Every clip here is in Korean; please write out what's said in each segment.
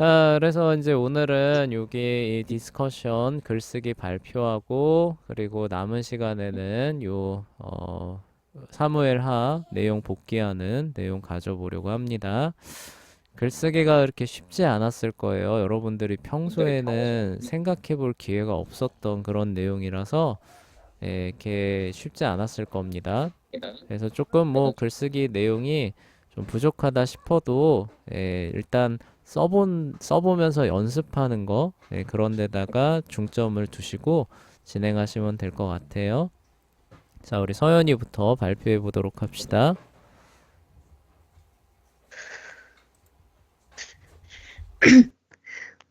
그래서 이제 오늘은 여기 이 디스커션 글쓰기 발표하고 그리고 남은 시간에는 사무엘하 내용 복귀하는 내용 가져보려고 합니다. 글쓰기가 그렇게 쉽지 않았을 거예요. 여러분들이 평소에는 생각해 볼 기회가 없었던 그런 내용이라서 이렇게 쉽지 않았을 겁니다. 그래서 조금 뭐 글쓰기 내용이 좀 부족하다 싶어도 일단 써보면서 연습하는 거 그런 데다가 중점을 두시고 진행하시면 될 것 같아요. 자, 우리 서연이부터 발표해 보도록 합시다.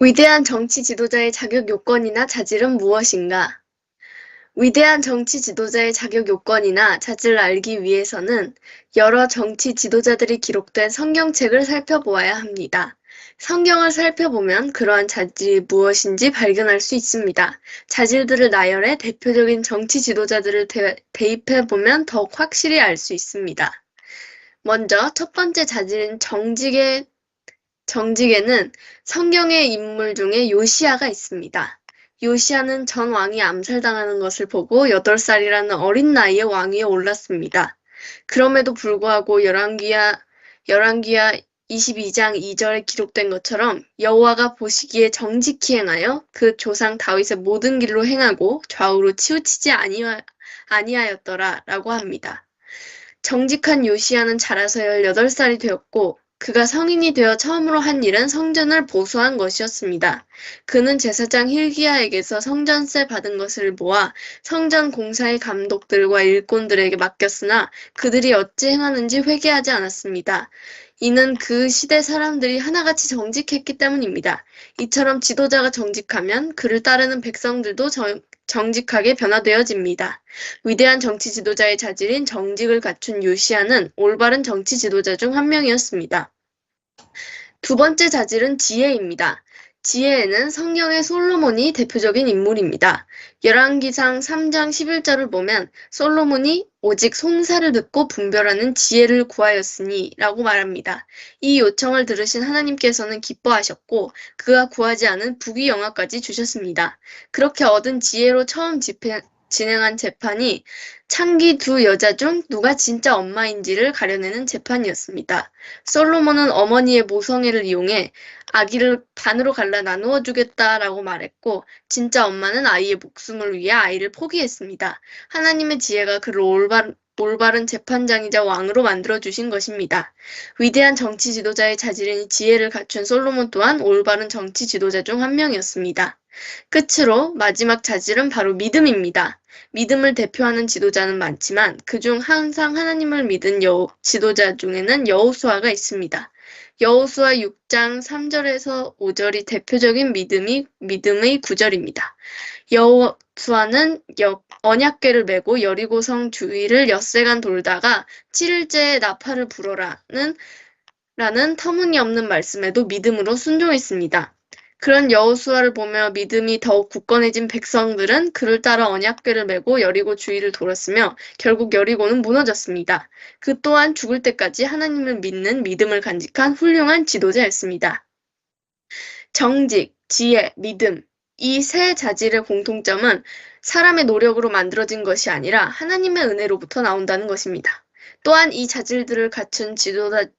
위대한 정치 지도자의 자격 요건이나 자질은 무엇인가? 위대한 정치 지도자의 자격 요건이나 자질을 알기 위해서는 여러 정치 지도자들이 기록된 성경책을 살펴보아야 합니다. 성경을 살펴보면 그러한 자질이 무엇인지 발견할 수 있습니다. 자질들을 나열해 대표적인 정치 지도자들을 대입해보면 더욱 확실히 알 수 있습니다. 먼저 첫 번째 자질인 정직에는 성경의 인물 중에 요시야가 있습니다. 요시야는 전 왕이 암살당하는 것을 보고 8살이라는 어린 나이에 왕위에 올랐습니다. 그럼에도 불구하고 열왕기야 22장 2절에 기록된 것처럼 여호와가 보시기에 정직히 행하여 그 조상 다윗의 모든 길로 행하고 좌우로 치우치지 아니하였더라 라고 합니다. 정직한 요시야는 자라서 18살이 되었고 그가 성인이 되어 처음으로 한 일은 성전을 보수한 것이었습니다. 그는 제사장 hil기야에게서 성전세 받은 것을 모아 성전 공사의 감독들과 일꾼들에게 맡겼으나 그들이 어찌 행하는지 회개하지 않았습니다. 이는 그 시대 사람들이 하나같이 정직했기 때문입니다. 이처럼 지도자가 정직하면 그를 따르는 백성들도 정직하게 변화되어집니다. 위대한 정치 지도자의 자질인 정직을 갖춘 요시야는 올바른 정치 지도자 중 한 명이었습니다. 두 번째 자질은 지혜입니다. 지혜에는 성경의 솔로몬이 대표적인 인물입니다. 열왕기상 3장 11절을 보면 솔로몬이 오직 송사를 듣고 분별하는 지혜를 구하였으니 라고 말합니다. 이 요청을 들으신 하나님께서는 기뻐하셨고 그가 구하지 않은 부귀영화까지 주셨습니다. 그렇게 얻은 지혜로 처음 진행한 재판이 창기 두 여자 중 누가 진짜 엄마인지를 가려내는 재판이었습니다. 솔로몬은 어머니의 모성애를 이용해 아기를 반으로 갈라 나누어 주겠다라고 말했고 진짜 엄마는 아이의 목숨을 위해 아이를 포기했습니다. 하나님의 지혜가 그를 올바른 재판장이자 왕으로 만들어주신 것입니다. 위대한 정치 지도자의 자질인 지혜를 갖춘 솔로몬 또한 올바른 정치 지도자 중 한 명이었습니다. 끝으로 마지막 자질은 바로 믿음입니다. 믿음을 대표하는 지도자는 많지만 그중 항상 하나님을 믿은 지도자 중에는 여호수아가 있습니다. 여호수아 6장 3절에서 5절이 대표적인 믿음의 구절입니다. 여호수아는 언약궤를 메고 여리고성 주위를 엿새간 돌다가 7일째에 나팔을 불어라는 터무니없는 말씀에도 믿음으로 순종했습니다. 그런 여호수아를 보며 믿음이 더욱 굳건해진 백성들은 그를 따라 언약궤를 메고 여리고 주위를 돌았으며 결국 여리고는 무너졌습니다. 그 또한 죽을 때까지 하나님을 믿는 믿음을 간직한 훌륭한 지도자였습니다. 정직, 지혜, 믿음. 이 세 자질의 공통점은 사람의 노력으로 만들어진 것이 아니라 하나님의 은혜로부터 나온다는 것입니다. 또한 이 자질들을 갖춘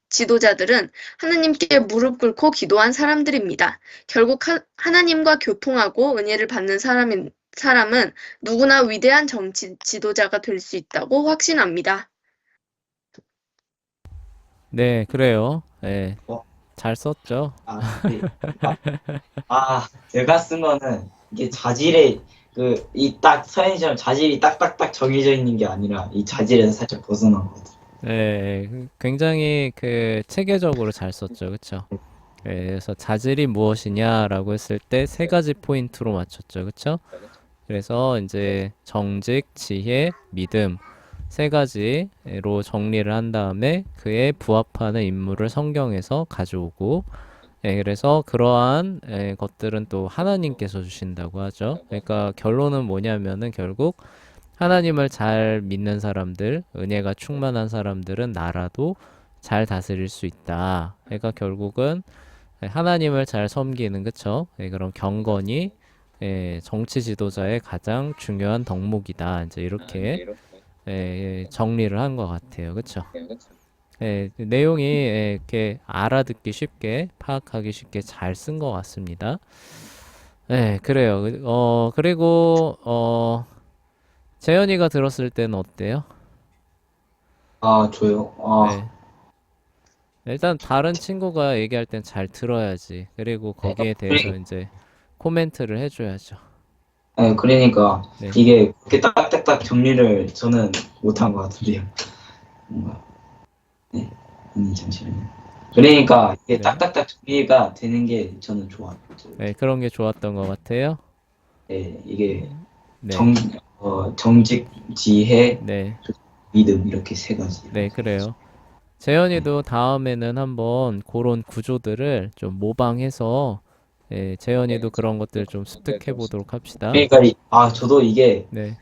지도자들은 하나님께 무릎 꿇고 기도한 사람들입니다. 결국 하나님과 교통하고 은혜를 받는 사람은 누구나 위대한 정치 지도자가 될 수 있다고 확신합니다. 네, 그래요. 네, 어, 잘 썼죠. 네. 제가 쓴 거는 이게 자질에 이 딱 서현이처럼 자질이 딱딱딱 정해져 있는 게 아니라 이 자질에서 살짝 벗어난 것 같아요. 네, 굉장히 체계적으로 잘 썼죠. 그쵸? 그래서 자질이 무엇이냐라고 했을 때 세 가지 포인트로 맞췄죠. 그쵸? 그래서 이제 정직, 지혜, 믿음 세 가지로 정리를 한 다음에 그에 부합하는 인물을 성경에서 가져오고 그래서 그러한 것들은 또 하나님께서 주신다고 하죠. 그러니까 결론은 뭐냐면은 결국 하나님을 잘 믿는 사람들, 은혜가 충만한 사람들은 나라도 잘 다스릴 수 있다. 그러니까 결국은 하나님을 잘 섬기는, 그쵸? 그런 경건이 정치 지도자의 가장 중요한 덕목이다. 이제 이렇게 정리를 한 것 같아요. 그쵸? 내용이 이렇게 알아듣기 쉽게, 파악하기 쉽게 잘 쓴 것 같습니다. 그래요. 그리고, 재현이가 들었을 때는 어때요? 아, 저요. 네. 일단 다른 친구가 얘기할 땐 잘 들어야지. 그리고 거기에 대해서 이제 코멘트를 해줘야죠. 그러니까 네. 이게 그렇게 딱딱딱 정리를 저는 못한 것 같은데요. 뭔가. 네. 아니, 잠시만요. 그러니까 이게 네. 딱딱딱 정리가 되는 게 저는 좋아요. 네, 그런 게 좋았던 것 같아요. 이게 네. 정직, 지혜, 네. 믿음 이렇게 세 가지. 네, 그래요. 네. 재현이도 다음에는 한번 그런 구조들을 좀 모방해서 재현이도 그런 것들 좀 습득해 보도록 합시다. 그러니까 저도 이게 네.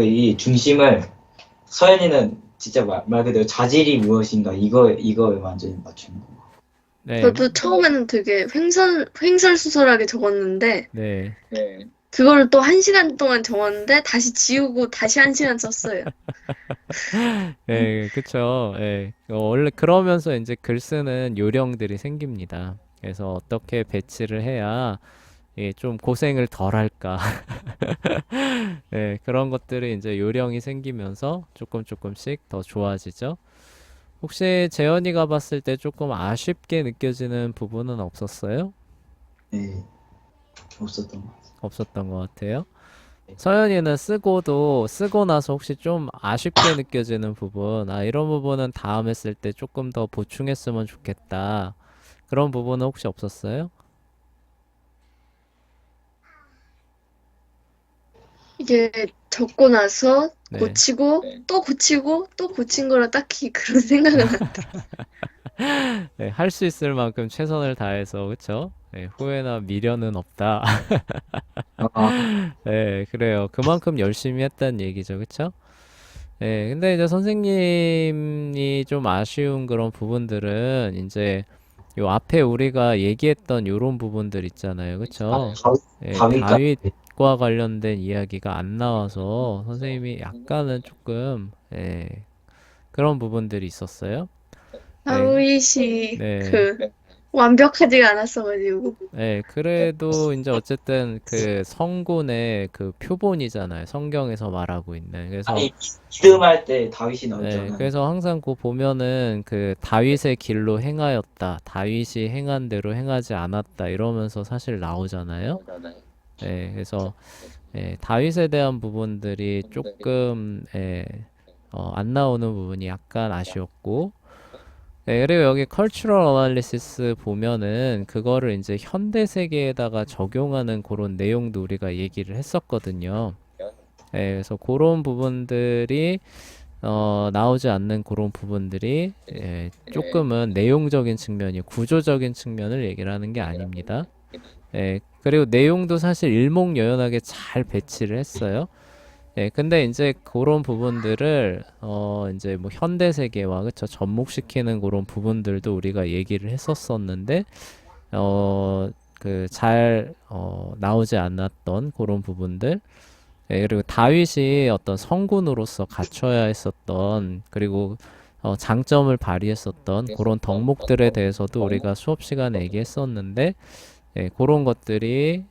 이 중심을 서현이는 진짜 말 그대로 자질이 무엇인가 이거에 완전히 맞추는 거. 네. 저도 처음에는 되게 횡설수설하게 적었는데, 네. 그거를 또 1시간 동안 적었는데, 다시 지우고 다시 1시간 썼어요. 네, 그쵸. 원래 그러면서 이제 글 쓰는 요령들이 생깁니다. 그래서 어떻게 배치를 해야 좀 고생을 덜 할까. 그런 것들이 이제 요령이 생기면서 조금씩 더 좋아지죠. 혹시 재현이가 봤을 때 조금 아쉽게 느껴지는 부분은 없었어요? 네, 없었던 것 같아요. 없었던 것 같아요. 서현이는 쓰고 나서 혹시 좀 아쉽게 느껴지는 부분, 이런 부분은 다음에 쓸 때 조금 더 보충했으면 좋겠다. 그런 부분은 혹시 없었어요? 이게 적고 나서 네. 고치고, 또 고치고, 또 고친 거라 딱히 그런 생각은 안 들어요. 할 수 있을 만큼 최선을 다해서, 그쵸? 후회나 미련은 없다. 아, 그래요. 그만큼 열심히 했다는 얘기죠, 그쵸? 근데 이제 선생님이 좀 아쉬운 그런 부분들은 이제 요 앞에 우리가 얘기했던 요런 부분들 있잖아요. 그쵸? 다위가 다윗과 관련된 이야기가 안 나와서 선생님이 약간은 조금, 그런 부분들이 있었어요. 다윗이 네. 완벽하지가 않았어가지고. 그래도 이제 어쨌든 그 성군의 그 표본이잖아요. 성경에서 말하고 있는. 그래서 믿음할 때 다윗이 나오잖아요. 그래서 항상 그 보면은 그 다윗의 길로 행하였다. 다윗이 행한 대로 행하지 않았다. 이러면서 사실 나오잖아요. 그래서 다윗에 대한 부분들이 조금 안 나오는 부분이 약간 아쉬웠고, 그리고 여기 cultural analysis 보면은 그거를 이제 현대 세계에다가 적용하는 그런 내용도 우리가 얘기를 했었거든요. 그래서 그런 부분들이 나오지 않는 그런 부분들이 조금은 내용적인 측면이 구조적인 측면을 얘기를 하는 게 아닙니다. 그리고 내용도 사실 일목요연하게 잘 배치를 했어요. 근데 이제 그런 부분들을 이제 뭐 현대 세계와 그쵸 접목시키는 그런 부분들도 우리가 얘기를 했었었는데 나오지 않았던 그런 부분들. 그리고 다윗이 어떤 성군으로서 갖춰야 했었던 그리고 장점을 발휘했었던 그런 덕목들에 대해서도 우리가 수업 시간에 얘기했었는데 그런 것들이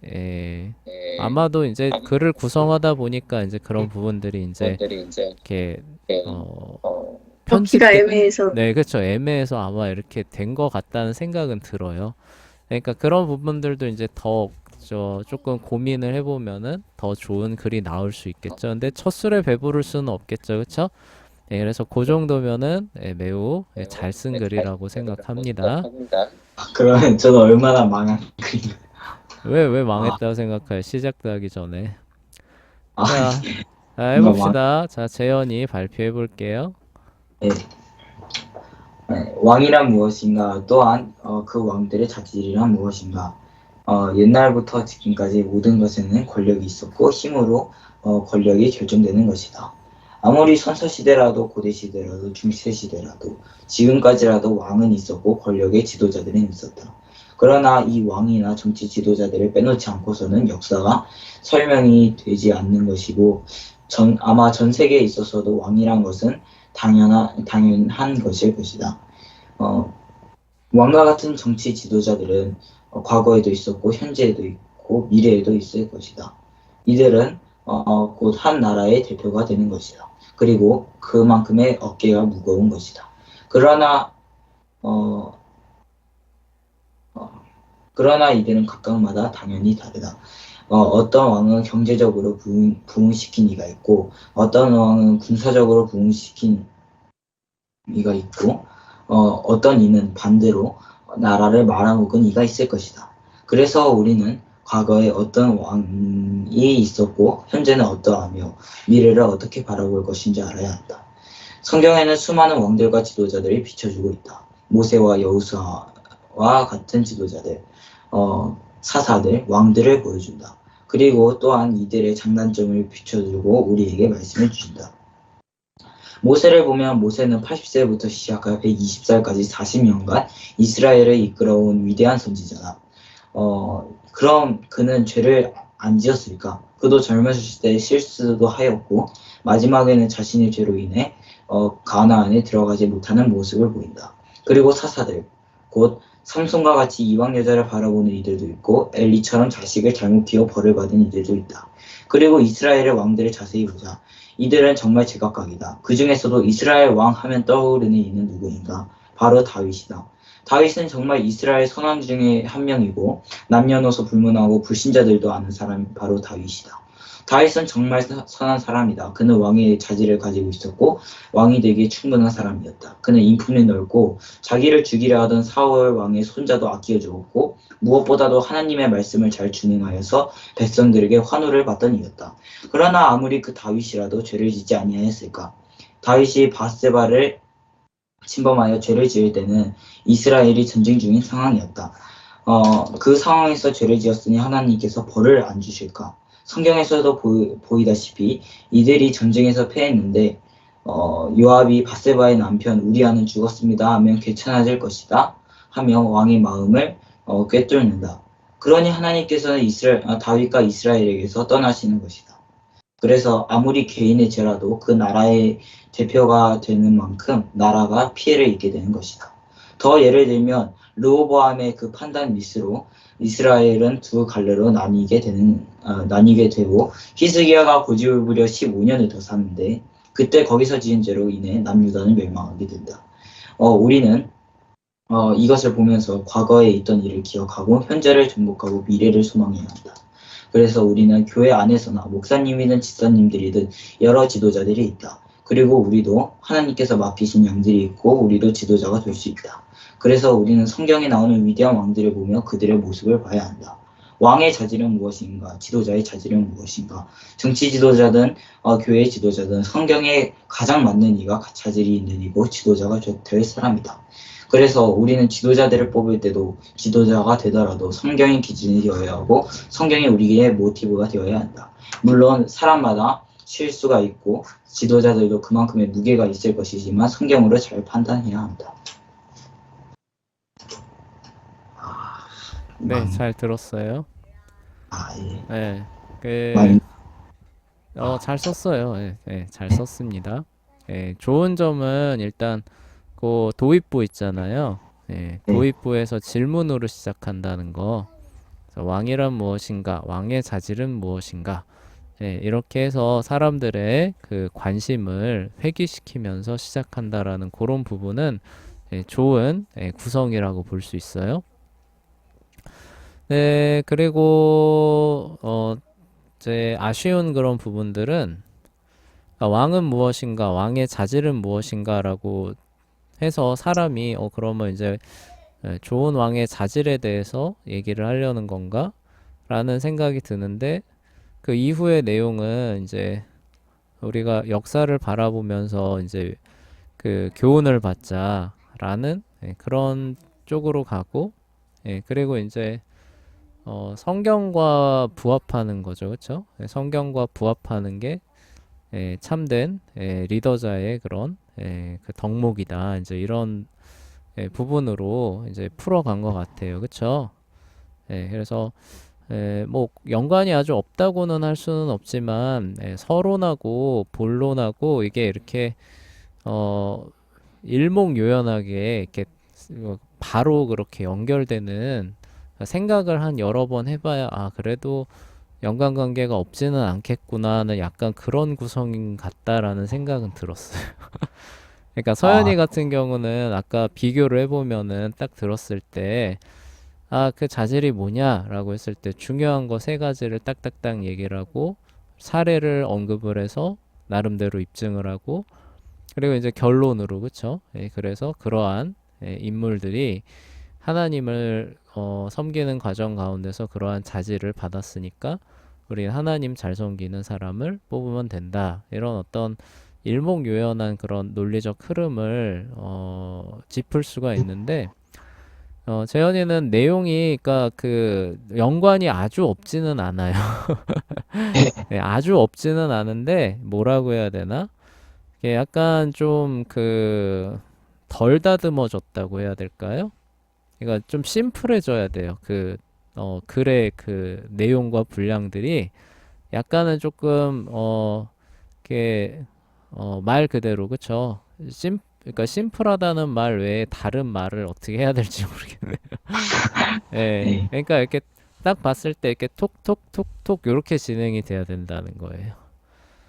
아마도 이제 글을 구성하다 보니까 이제 그런 부분들이 이제 이렇게 어, 먹기가 편집돼 애매해서. 네, 그렇죠. 애매해서 아마 이렇게 된 것 같다는 생각은 들어요. 그러니까 그런 부분들도 이제 더 조금 고민을 해보면은 더 좋은 글이 나올 수 있겠죠. 근데 첫 술에 배부를 수는 없겠죠, 그렇죠? 그래서 그 정도면은 매우 잘 쓴 글이라고 생각합니다. 그러면 저는 얼마나 망한 글인가. 왜 아, 망했다고 생각해요? 시작도 하기 전에. 아, 자, 뭔가 해봅시다. 자, 재현이 발표해 볼게요. 네. 왕이란 무엇인가? 또한 그 왕들의 자질이란 무엇인가? 옛날부터 지금까지 모든 것에는 권력이 있었고 힘으로 권력이 결정되는 것이다. 아무리 선서시대라도 고대시대라도 중세시대라도 지금까지라도 왕은 있었고 권력의 지도자들은 있었다. 그러나 이 왕이나 정치 지도자들을 빼놓지 않고서는 역사가 설명이 되지 않는 것이고 아마 전 세계에 있어서도 왕이란 것은 당연한 것일 것이다. 왕과 같은 정치 지도자들은 과거에도 있었고 현재에도 있고 미래에도 있을 것이다. 이들은 곧 한 나라의 대표가 되는 것이다. 그리고 그만큼의 어깨가 무거운 것이다. 그러나 이들은 각각마다 당연히 다르다. 어떤 왕은 경제적으로 부흥시킨 이가 있고 어떤 왕은 군사적으로 부흥시킨 이가 있고 어떤 이는 반대로 나라를 말아먹은 이가 있을 것이다. 그래서 우리는 과거에 어떤 왕이 있었고 현재는 어떠하며 미래를 어떻게 바라볼 것인지 알아야 한다. 성경에는 수많은 왕들과 지도자들이 비춰주고 있다. 모세와 여호수아와 같은 지도자들, 사사들, 왕들을 보여준다. 그리고 또한 이들의 장단점을 비춰주고 우리에게 말씀해 주신다. 모세를 보면 모세는 80세부터 시작하여 120살까지 40년간 이스라엘을 이끌어온 위대한 선지자다. 그럼 그는 죄를 안 지었을까? 그도 젊었을 때 실수도 하였고 마지막에는 자신의 죄로 인해 가나안에 들어가지 못하는 모습을 보인다. 그리고 사사들, 곧 삼손과 같이 이방 여자를 바라보는 이들도 있고 엘리처럼 자식을 잘못 키워 벌을 받은 이들도 있다. 그리고 이스라엘의 왕들을 자세히 보자. 이들은 정말 제각각이다. 그 중에서도 이스라엘 왕 하면 떠오르는 이는 누구인가? 바로 다윗이다. 다윗은 정말 이스라엘 선왕 중에 한 명이고 남녀노소 불문하고 불신자들도 아는 사람이 바로 다윗이다. 다윗은 정말 선한 사람이다. 그는 왕의 자질을 가지고 있었고 왕이 되기에 충분한 사람이었다. 그는 인품이 넓고 자기를 죽이려 하던 사울 왕의 손자도 아끼어주었고 무엇보다도 하나님의 말씀을 잘 준행하여서 백성들에게 환호를 받던 이였다. 그러나 아무리 그 다윗이라도 죄를 짓지 아니하였을까? 다윗이 바세바를 침범하여 죄를 지을 때는 이스라엘이 전쟁 중인 상황이었다. 그 상황에서 죄를 지었으니 하나님께서 벌을 안 주실까? 성경에서도 보이다시피 이들이 전쟁에서 패했는데 요압이 바세바의 남편 우리아는 죽었습니다 하면 괜찮아질 것이다 하며 왕의 마음을 꿰뚫는다. 그러니 하나님께서는 다윗과 이스라엘에게서 떠나시는 것이다. 그래서 아무리 개인의 죄라도 그 나라의 대표가 되는 만큼 나라가 피해를 입게 되는 것이다. 더 예를 들면 르호보암의 그 판단 미스로 이스라엘은 두 갈래로 나뉘게 되고 히스기야가 고집을 부려 15년을 더 샀는데 그때 거기서 지은 죄로 인해 남유다는 멸망하게 된다. 우리는 이것을 보면서 과거에 있던 일을 기억하고 현재를 정복하고 미래를 소망해야 한다. 그래서 우리는 교회 안에서나 목사님이든 집사님들이든 여러 지도자들이 있다. 그리고 우리도 하나님께서 맡기신 양들이 있고 우리도 지도자가 될 수 있다. 그래서 우리는 성경에 나오는 위대한 왕들을 보며 그들의 모습을 봐야 한다. 왕의 자질은 무엇인가? 지도자의 자질은 무엇인가? 정치 지도자든 교회 지도자든 성경에 가장 맞는 이가 자질이 있는 이고 지도자가 될 사람이다. 그래서 우리는 지도자들을 뽑을 때도 지도자가 되더라도 성경의 기준이 되어야 하고 성경이 우리의 모티브가 되어야 한다. 물론 사람마다 실수가 있고 지도자들도 그만큼의 무게가 있을 것이지만 성경으로 잘 판단해야 한다. 네, 잘 들었어요. 예. 네, 잘 썼어요. 잘 썼습니다. 좋은 점은 일단 그 도입부 있잖아요. 도입부에서 질문으로 시작한다는 거. 그래서 왕이란 무엇인가? 왕의 자질은 무엇인가? 이렇게 해서 사람들의 그 관심을 회귀시키면서 시작한다라는 그런 부분은 좋은 구성이라고 볼 수 있어요. 네, 그리고 이제 아쉬운 그런 부분들은 왕은 무엇인가, 왕의 자질은 무엇인가라고 해서 사람이 그러면 이제 좋은 왕의 자질에 대해서 얘기를 하려는 건가? 라는 생각이 드는데 그 이후의 내용은 이제 우리가 역사를 바라보면서 이제 그 교훈을 받자라는 그런 쪽으로 가고 그리고 이제 성경과 부합하는 거죠. 그렇죠? 성경과 부합하는 게 참된 리더자의 그런 그 덕목이다. 이제 이런 부분으로 이제 풀어간 것 같아요. 그쵸? 그래서 뭐 연관이 아주 없다고는 할 수는 없지만 서론하고 본론하고 이게 이렇게 어, 일목요연하게 이렇게 바로 그렇게 연결되는 생각을 한 여러 번 해봐야 아 그래도 연관관계가 없지는 않겠구나는 약간 그런 구성 같다라는 생각은 들었어요. 그러니까 서연이 아, 같은 경우는 아까 비교를 해보면은 딱 들었을 때 아, 그 자질이 뭐냐라고 했을 때 중요한 거 세 가지를 딱딱딱 얘기를 하고 사례를 언급을 해서 나름대로 입증을 하고 그리고 이제 결론으로 그쵸? 그래서 그러한 인물들이 하나님을 섬기는 과정 가운데서 그러한 자질을 받았으니까 우리 하나님 잘 섬기는 사람을 뽑으면 된다. 이런 어떤 일목요연한 그런 논리적 흐름을 짚을 수가 있는데 재현이는 내용이 그러니까 그 연관이 아주 없지는 않아요. 아주 없지는 않은데 뭐라고 해야 되나? 이게 약간 좀 그 덜 다듬어졌다고 해야 될까요? 그러니까 좀 심플해져야 돼요. 그 글의 그 내용과 분량들이 약간은 조금 이게 말 그대로 그쵸? 그러니까 심플하다는 말 외에 다른 말을 어떻게 해야 될지 모르겠네요. 예. 네. 그러니까 이렇게 딱 봤을 때 이렇게 톡톡톡톡 이렇게 진행이 돼야 된다는 거예요.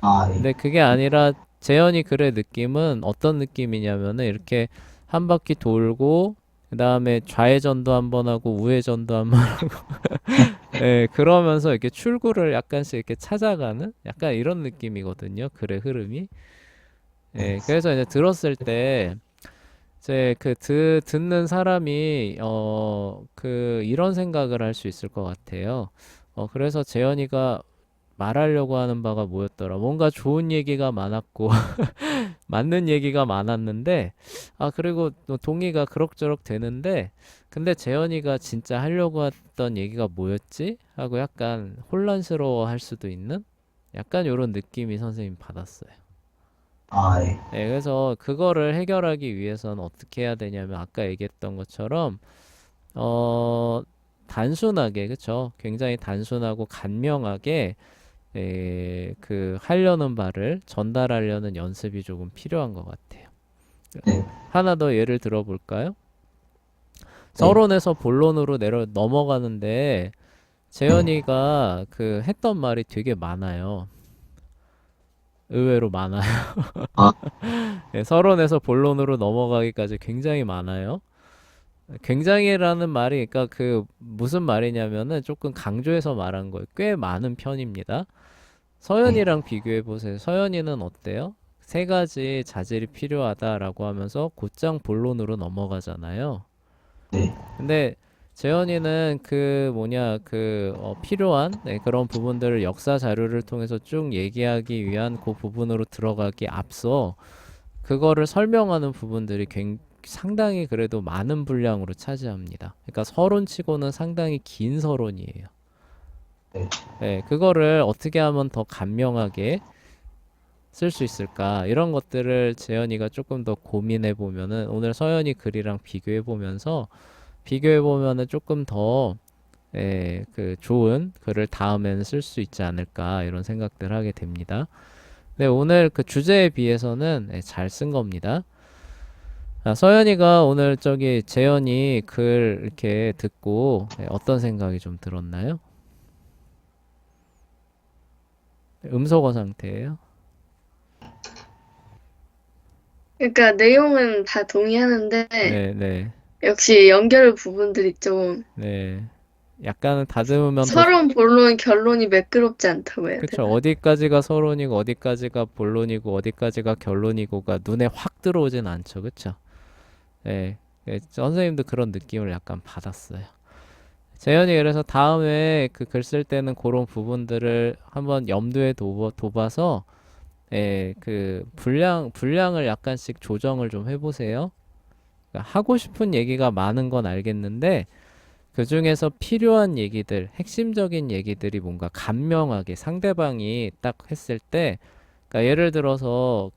아, 네. 근데 그게 아니라 재현이 글의 느낌은 어떤 느낌이냐면은 이렇게 한 바퀴 돌고 그다음에 좌회전도 한번 하고 우회전도 한번 예, 그러면서 이렇게 출구를 약간씩 이렇게 찾아가는 약간 이런 느낌이거든요. 글의 흐름이. 예, 그래서 이제 들었을 때 이제 그 듣는 사람이 그 이런 생각을 할 수 있을 것 같아요. 그래서 재현이가 말하려고 하는 바가 뭐였더라? 뭔가 좋은 얘기가 많았고 맞는 얘기가 많았는데 아 그리고 또 동의가 그럭저럭 되는데 근데 재현이가 진짜 하려고 했던 얘기가 뭐였지? 하고 약간 혼란스러워 할 수도 있는 약간 이런 느낌이 선생님 받았어요. 아, 네. 네, 그래서 그거를 해결하기 위해서는 어떻게 해야 되냐면 아까 얘기했던 것처럼 어 단순하게 그쵸? 굉장히 단순하고 간명하게 그 하려는 바를 전달하려는 연습이 조금 필요한 것 같아요. 네. 하나 더 예를 들어볼까요? 네. 서론에서 본론으로 내려 넘어가는데 네. 재현이가 그 했던 말이 되게 많아요. 의외로 많아요. 아, 네, 서론에서 본론으로 넘어가기까지 굉장히 많아요. 굉장히라는 말이 그러니까 그 무슨 말이냐면은 조금 강조해서 말한 거예요. 꽤 많은 편입니다. 네. 서연이랑 비교해 보세요. 서연이는 어때요? 세 가지 자질이 필요하다라고 하면서 곧장 본론으로 넘어가잖아요. 네. 근데 재현이는 그 뭐냐 그 필요한 그런 부분들을 역사 자료를 통해서 쭉 얘기하기 위한 그 부분으로 들어가기 앞서 그거를 설명하는 부분들이 상당히 그래도 많은 분량으로 차지합니다. 그러니까 서론치고는 상당히 긴 서론이에요. 네. 네, 그거를 어떻게 하면 더 간명하게 쓸 수 있을까? 이런 것들을 재현이가 조금 더 고민해 보면은 오늘 서연이 글이랑 비교해 보면서 비교해 보면은 조금 더 그 좋은 글을 다음에는 쓸 수 있지 않을까 이런 생각들 하게 됩니다. 네, 오늘 그 주제에 비해서는 잘 쓴 겁니다. 아, 서연이가 오늘 저기 재현이 글 이렇게 듣고 어떤 생각이 좀 들었나요? 음소거 상태예요? 그러니까 내용은 다 동의하는데 네, 네, 역시 연결 부분들이 좀 네. 약간은 다듬으면 더 서론, 본론, 결론이 매끄럽지 않다고 해야 그쵸. 되나? 어디까지가 서론이고 어디까지가 본론이고 어디까지가 결론이고가 눈에 확 들어오진 않죠. 그쵸? 네. 선생님도 그런 느낌을 약간 받았어요. 재현이 그래서 다음에 그 글 쓸 때는 그런 부분들을 한번 염두에 둬봐서 그 분량을 약간씩 조정을 좀 해보세요. 그러니까 하고 싶은 얘기가 많은 건 알겠는데 그 중에서 필요한 얘기들, 핵심적인 얘기들이 뭔가 간명하게 상대방이 딱 했을 때 그러니까 예를 들어서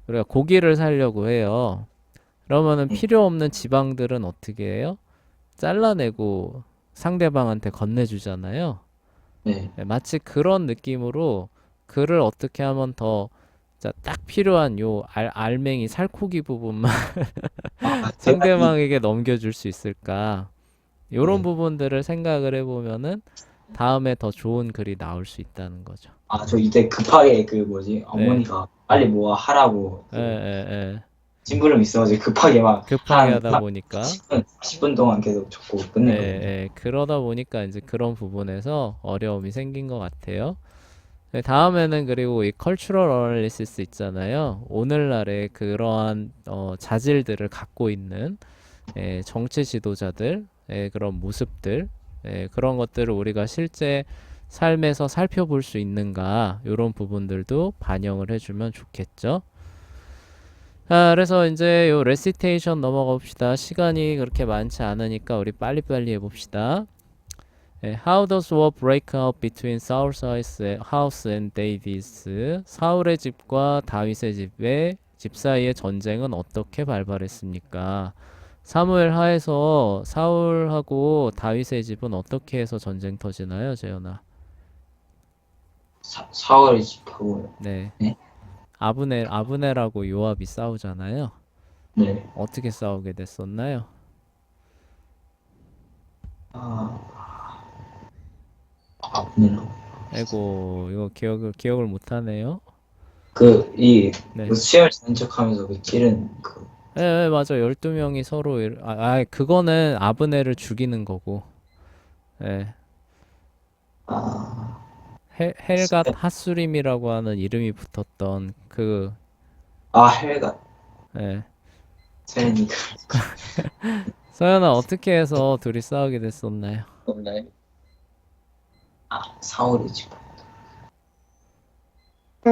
우리가 고기를 사려고 해요. 그러면은 네. 필요 없는 지방들은 어떻게 해요? 잘라내고 상대방한테 건네주잖아요. 네. 네, 마치 그런 느낌으로 글을 어떻게 하면 더 자, 딱 필요한 요 알맹이 살코기 부분만 제가 상대방에게 넘겨줄 수 있을까? 요런 네. 부분들을 생각을 해보면은 다음에 더 좋은 글이 나올 수 있다는 거죠. 저 이때 급하게 네, 어머니가 빨리 뭐 하라고 예, 예, 예. 심부름 있어가지고 급하게 막 급하게 한 하다 보니까, 40분 동안 계속 적고 예, 끝냈거든요. 예. 그러다 보니까 이제 그런 부분에서 어려움이 생긴 것 같아요. 네, 다음에는 그리고 이 cultural analysis 있잖아요. 오늘날의 그러한 자질들을 갖고 있는 정치 지도자들, 그런 모습들, 그런 것들을 우리가 실제 삶에서 살펴볼 수 있는가, 이런 부분들도 반영을 해주면 좋겠죠. 그래서 이제 요 레시테이션 넘어가 봅시다. 시간이 그렇게 많지 않으니까 우리 빨리빨리 해봅시다. How does war break out between Saul's house and David's? 사울의 집과 다윗의 집 사이의 전쟁은 어떻게 발발했습니까? 사무엘 하에서 사울하고 다윗의 집은 어떻게 해서 전쟁 터지나요, 재현아? 사월에 집하고 네. 네? 아브넬하고 요압이 싸우잖아요. 네. 어떻게 싸우게 됐었나요? 아프네요. 아이고, 이거 기억을 못하네요. 그 네. 수염을 자는 척하면서 그 찌른 예, 맞아. 12명이 서로, 그거는 아브넬을 죽이는 거고. 예. 아, 헬갓 핫수림이라고 하는 이름이 붙었던 헬가 예. 세니까 서연아, 어떻게 해서 둘이 싸우게 됐었나요? 사월에 집. 어,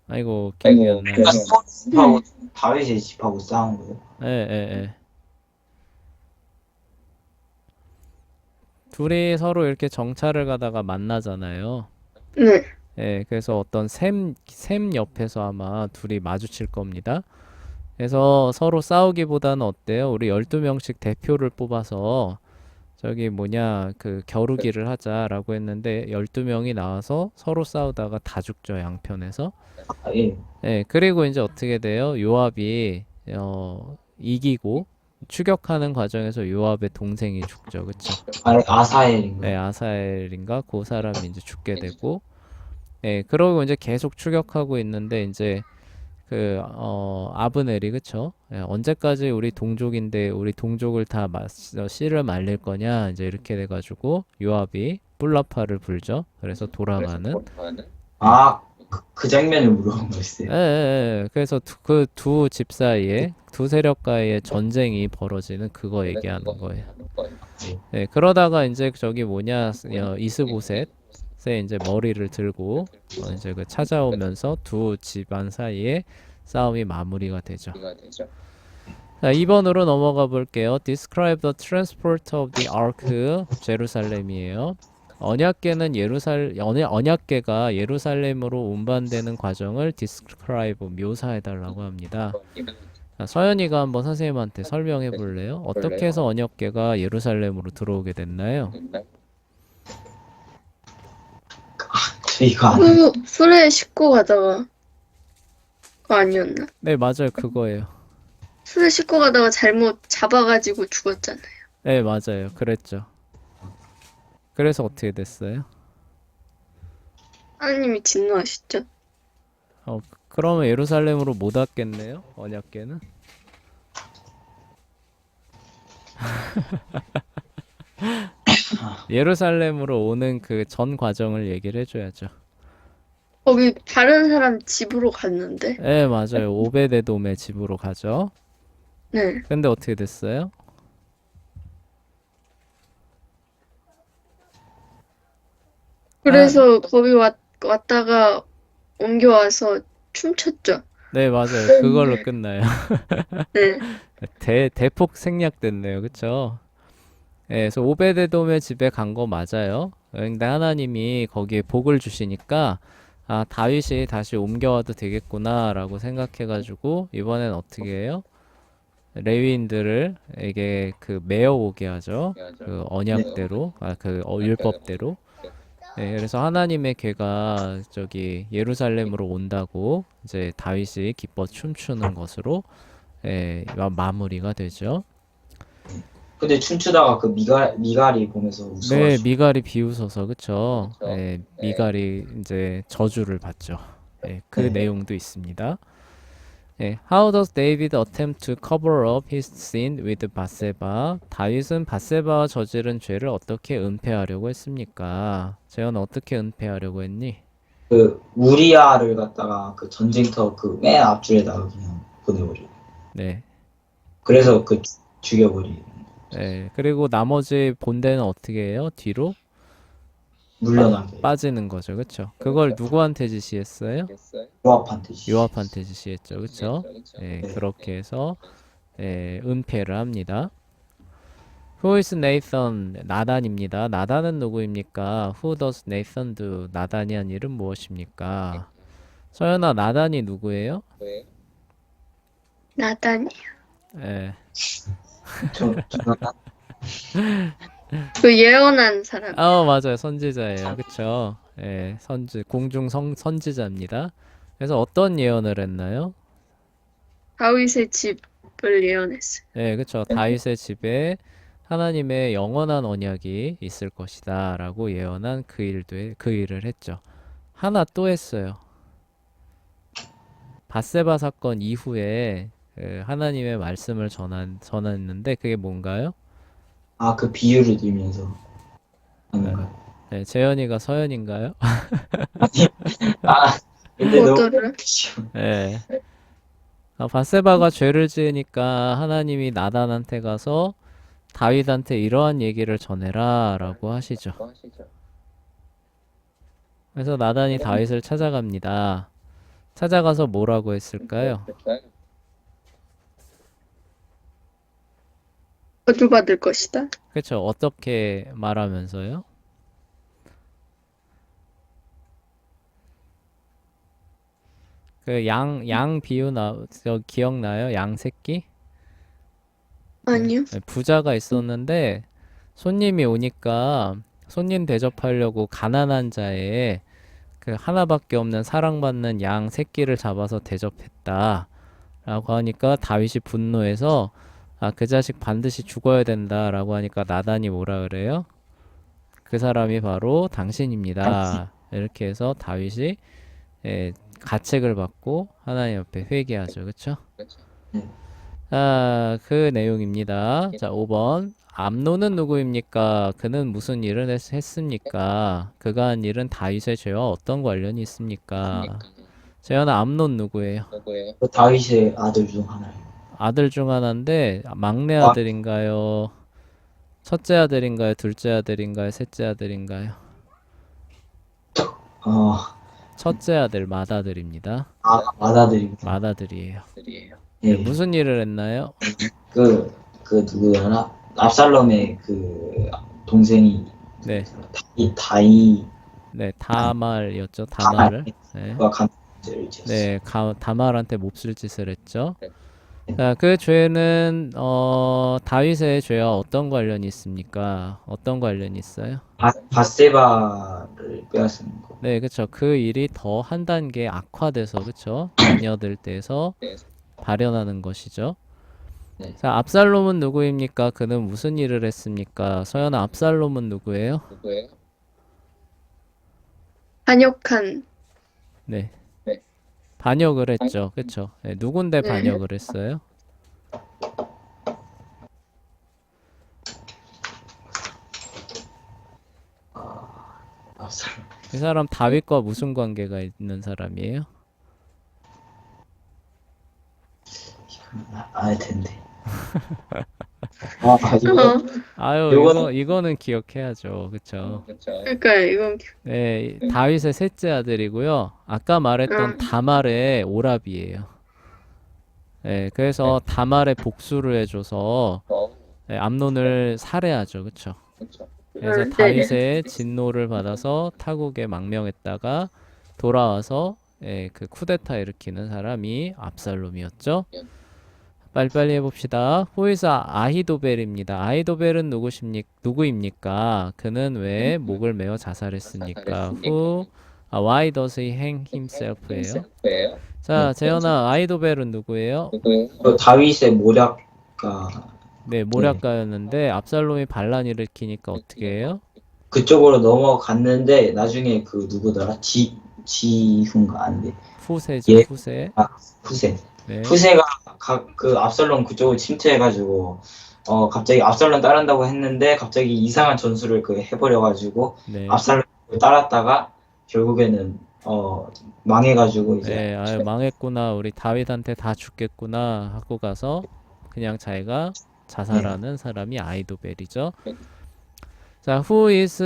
아이고, 기억이 안 나네. 사월 집하고 다윗의 집하고 싸운 거예요. 예, 예, 예. 둘이 서로 이렇게 정찰을 가다가 만나잖아요. 네. 예, 그래서 어떤 샘 옆에서 아마 둘이 마주칠 겁니다. 그래서 서로 싸우기보다는 어때요? 우리 12명씩 대표를 뽑아서 저기 겨루기를 하자라고 했는데 12명이 나와서 서로 싸우다가 다 죽죠, 양편에서. 예. 예, 그리고 이제 어떻게 돼요? 요압이 이기고 추격하는 과정에서 요압의 동생이 죽죠. 그쵸? 아사엘인가? 네, 아사엘인가? 그 사람이 이제 죽게 되고 그러고 이제 계속 추격하고 있는데 이제 아브넬이 그쵸? 언제까지 우리 동족인데 우리 동족을 다 씨를 말릴 거냐? 이제 이렇게 돼가지고 요압이 뿔라파를 불죠. 그래서 돌아가는. 그 장면을 물어본 거였어요. 그래서 그 두 집 사이에 두 세력과의 전쟁이 벌어지는 그거 얘기하는 거예요. 그러다가 이제 이스보셋의 이제 머리를 들고 이제 찾아오면서 두 집안 사이에 싸움이 마무리가 되죠. 자, 2번으로 넘어가 볼게요. Describe the transport of the ark. 제루살렘이에요. 언약궤가 예루살렘으로 운반되는 과정을 describe, 묘사해달라고 합니다. 자, 서연이가 한번 선생님한테 설명해 볼래요? 어떻게 해서 언약궤가 예루살렘으로 들어오게 됐나요? 이거 안 술에 싣고 가다가, 그거 아니었나? 네, 맞아요. 그거예요. 술에 싣고 가다가 잘못 잡아가지고 죽었잖아요. 네, 맞아요. 그랬죠. 그래서 어떻게 됐어요? 하나님이 진노하셨죠. 그러면 예루살렘으로 못 왔겠네요? 언약궤는? 예루살렘으로 오는 그 전 과정을 얘기를 해줘야죠. 거기 다른 사람 집으로 갔는데. 네, 맞아요. 오베데돔의 집으로 가죠. 네. 근데 어떻게 됐어요? 그래서 거기 왔다가 옮겨와서 춤췄죠. 네, 맞아요. 그걸로 끝나요. 네. 대폭 생략됐네요. 그쵸? 예, 그래서 오베데돔의 집에 간 거 맞아요. 근데 하나님이 거기에 복을 주시니까 아, 다윗이 다시 옮겨와도 되겠구나라고 생각해가지고 이번엔 어떻게 해요? 레위인들을 에게 그 메어오게 하죠. 그 네. 언약대로, 율법대로. 예, 그래서 하나님의 괴가 저기 예루살렘으로 온다고 이제 다윗이 기뻐 춤추는 것으로 마무리가 되죠. 근데 춤추다가 그 미갈이 보면서 네, 웃어가지고. 미갈이 비웃어서 그쵸. 예, 미갈이 이제 저주를 받죠. 예, 그 네. 내용도 있습니다. 예, How does David attempt to cover up his sin with Bathsheba? 다윗은 바세바와 저지른 죄를 어떻게 은폐하려고 했습니까? 재현 어떻게 은폐하려고 했니? 그 우리아를 갖다가 그 전쟁터 그 맨 앞줄에다가 그냥 보내버리고. 네. 그래서 그 죽여버리는 거죠. 예, 그리고 나머지 본대는 어떻게 해요? 뒤로 물러나게. 빠지는 거죠. 그쵸? 그걸 누구한테 지시했어요? 요압한테 지시. 요압한테 지시했죠. 그쵸? 예, 네. 그렇게 해서 은폐를 합니다. Who is Nathan? 나단입니다. 나단은 누구입니까? Who does Nathan do? 나단이 한 일은 무엇입니까? 서연아, 나단이 누구예요? 나단이. 예. 저는 그 예언한 사람. 맞아요. 선지자예요. 그쵸? 예, 선지자입니다. 그래서 어떤 예언을 했나요? 다윗의 집을 예언했어요. 예, 그쵸. 다윗의 집에 하나님의 영원한 언약이 있을 것이다 라고 예언한 그 일을 했죠. 하나 또 했어요. 밧세바 사건 이후에 하나님의 말씀을 전했는데 그게 뭔가요? 그 비유를 들면서 하는 거예요. 네, 재현이가 서연인가요? 아, 근데 너무 뭐더라? 네. 밧세바가 죄를 지으니까 하나님이 나단한테 가서 다윗한테 이러한 얘기를 전해라 라고 하시죠. 그래서 나단이 다윗을 찾아갑니다. 찾아가서 뭐라고 했을까요? 저주받을 것이다. 그쵸? 어떻게 말하면서요? 그 양 비유 저 기억나요? 양 새끼? 아니요. 부자가 있었는데 손님이 오니까 손님 대접하려고 가난한 자의 그 하나밖에 없는 사랑받는 양 새끼를 잡아서 대접했다. 라고 하니까 다윗이 분노해서 그 자식 반드시 죽어야 된다. 라고 하니까 나단이 뭐라 그래요? 그 사람이 바로 당신입니다. 이렇게 해서 다윗이 가책을 받고 하나님 앞에 회개하죠. 그쵸? 그 내용입니다. 자, 5번. 암논은 누구입니까? 그는 무슨 일을 했습니까? 그가 한 일은 다윗의 죄와 어떤 관련이 있습니까? 재현아, 암논 누구예요? 그 다윗의 아들 중 하나예요. 아들 중 하나인데 막내 아. 아들인가요? 첫째 아들인가요? 둘째 아들인가요? 셋째 아들인가요? 어, 첫째 아들, 맏아들입니다. 맏아들입니다. 맏아들이에요. 예. 무슨 일을 했나요? 그 누구더라? 압살롬의 그 동생이 네, 다이 네, 다말이었죠. 다말을. 네. 가 간죄를 지었어요. 네, 다말한테 몹쓸 짓을 했죠. 자, 그 죄는 다윗의 죄와 어떤 관련이 있습니까? 어떤 관련이 있어요? 밧세바를 빼앗은 거. 네, 그쵸. 그 일이 더 한 단계 악화돼서, 그쵸? 자녀들 떼서 발현하는 것이죠. 네. 자, 압살롬은 누구입니까? 그는 무슨 일을 했습니까? 서연아, 압살롬은 누구예요? 반역한. 네. 반역을 했죠. 그쵸? 네, 누군데 네. 반역을 했어요? 압살롬. 이 사람 다윗과 무슨 관계가 있는 사람이에요? 알 텐데. 어, 아유, 요거는- 이거는 기억해야죠. 그쵸? 그러니까 이건 네, 다윗의 셋째 아들이고요. 아까 말했던 다말의 오라비예요. 네, 그래서 다말의 복수를 해줘서 암논을 살해하죠. 그쵸? 그래서 네네. 다윗의 진노를 받아서 타국에 망명했다가 돌아와서 그 쿠데타 일으키는 사람이 압살롬이었죠. 빨리빨리 해봅시다. 호이사 아히도벨입니다. 아히도벨은 누구입니까? 그는 왜 목을 메어 자살했습니까? Why does he hang himself예요. 자, 재현아, 아히도벨은 누구예요? 다윗의 모략가. 네, 모략가였는데 압살롬이 반란 일으키니까 어떻게 해요? 그쪽으로 넘어갔는데 나중에 그 누구더라? 지훈가 안 돼. 후세죠, 얘 후세. 후세. 네, 후세가 그 압살롬 그쪽을 침투해가지고 갑자기 압살롬 따른다고 했는데 갑자기 이상한 전술을 해버려가지고 네. 압살롬을 따랐다가 결국에는 망해가지고 이제 네, 아유, 망했구나. 우리 다윗한테 다 죽겠구나 하고 가서 그냥 자기가 자살하는 사람이 아히도벨이죠. 자, who is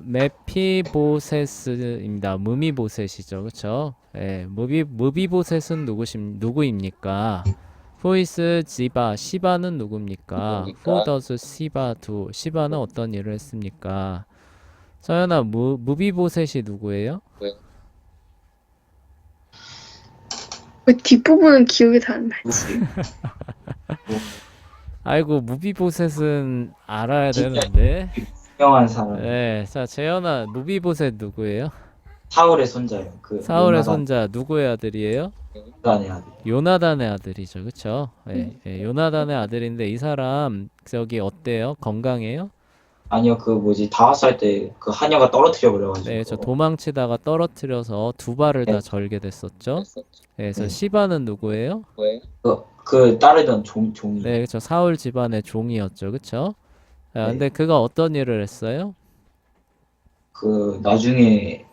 메피보셋입니다. 무미보셋이죠. 그쵸? 예, 무비보셋은 누구입니까? Who is 지바? 시바는 누굽니까? Who does 시바 do? 시바는 어떤 일을 했습니까? 서연아, 무비보셋이 누구예요? 그 뒷부분은 기억이 잘 안 나지. 아이고, 무비보셋은 알아야 진짜 되는데. 유명한 사람. 네, 자, 재현아, 무비보셋 누구예요? 사울의 손자예요. 사울의 손자 누구의 아들이에요? 요나단의 아들. 요나단의 아들이죠, 그쵸? 요나단의 아들인데 이 사람 저기 어때요? 건강해요? 아니요, 다섯 살 때 그 하녀가 떨어뜨려 버려가지고. 네, 저 도망치다가 떨어뜨려서 두 발을 다 절게 됐었죠. 그래서 네. 시바는 누구예요? 따르던 종이. 네, 그쵸. 사울 집안의 종이었죠, 그쵸? 근데 그가 어떤 일을 했어요? 나중에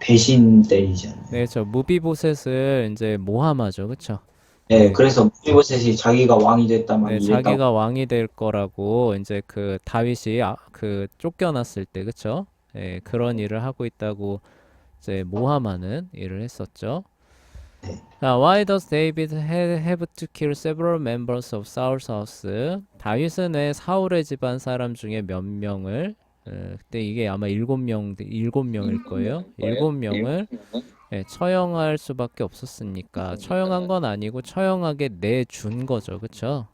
배신 때리잖아요. 네, 저 무비보셋을 이제 모함하죠, 그쵸? 네, 그래서 무비보셋이 자기가 왕이 됐다 막 네, 이랬다고. 자기가 왕이 될 거라고 이제 그 다윗이 쫓겨났을 때, 그쵸? 그런 일을 하고 있다고 이제 모함하는 일을 했었죠. 네. 자, why does David have to kill several members of Saul's house? 다윗은 왜 사울의 집안 사람 중에 몇 명을 그때 이게 아마 일곱 명일 거예요. 7명을 처형할 수밖에 없었습니까? 처형한 건 아니고 처형하게 내준 거죠. 그쵸?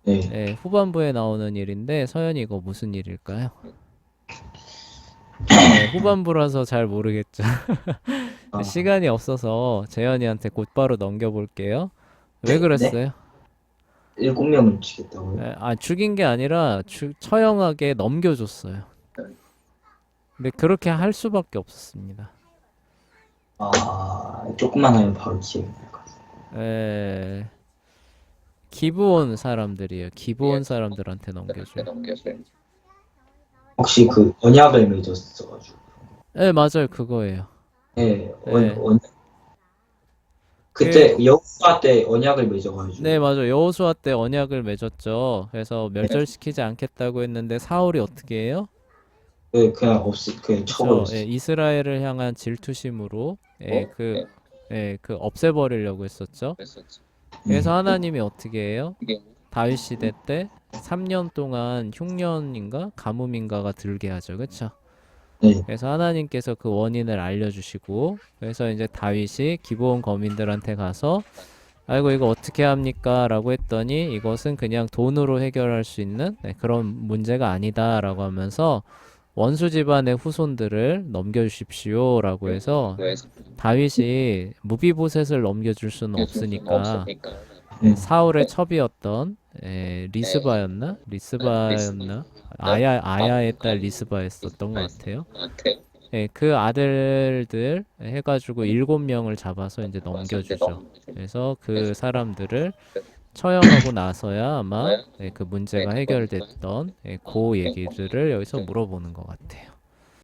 네. 후반부에 나오는 일인데 서연이 이거 무슨 일일까요? 후반부라서 잘 모르겠죠. 시간이 없어서 재현이한테 곧바로 넘겨볼게요. 왜 네? 그랬어요? 7명을 죽였다고요? 죽인 게 아니라 처형하게 넘겨줬어요. 근데 그렇게 할 수밖에 없었습니다. 조금만 하면 바로 기억이 날 것 같아요. 기브온 사람들이에요. 기브온 사람들한테 넘겨줘요. 혹시 언약을 맺었어가지고. 네, 맞아요. 그거예요. 네, 네. 그때 여호수아 때 언약을 맺어가지고. 네, 맞아요. 여호수아 때 언약을 맺었죠. 그래서 멸절시키지 않겠다고 했는데 사울이 어떻게 해요? 그냥 그냥 그쵸? 쳐버렸어요. 이스라엘을 향한 질투심으로 없애버리려고 했었죠. 그래서 하나님이 어떻게 해요? 다윗 시대 때 3년 동안 흉년인가 가뭄인가가 들게 하죠. 그쵸? 네. 그래서 하나님께서 그 원인을 알려주시고 그래서 이제 다윗이 기브온 거민들한테 가서 아이고 이거 어떻게 합니까? 라고 했더니 이것은 그냥 돈으로 해결할 수 있는 그런 문제가 아니다 라고 하면서 원수 집안의 후손들을 넘겨주십시오 라고 해서 다윗이 무비보셋을 넘겨줄 수는 없으니까 사울의 첩이었던 리스바였나? 아야의 딸 리스바였었던 것 같아요. 그 아들들 해가지고 7명을 잡아서 이제 넘겨주죠. 그래서 그 사람들을 처형하고 나서야 아마 그 문제가 해결됐던 그 얘기들을 여기서 물어보는 것 같아요.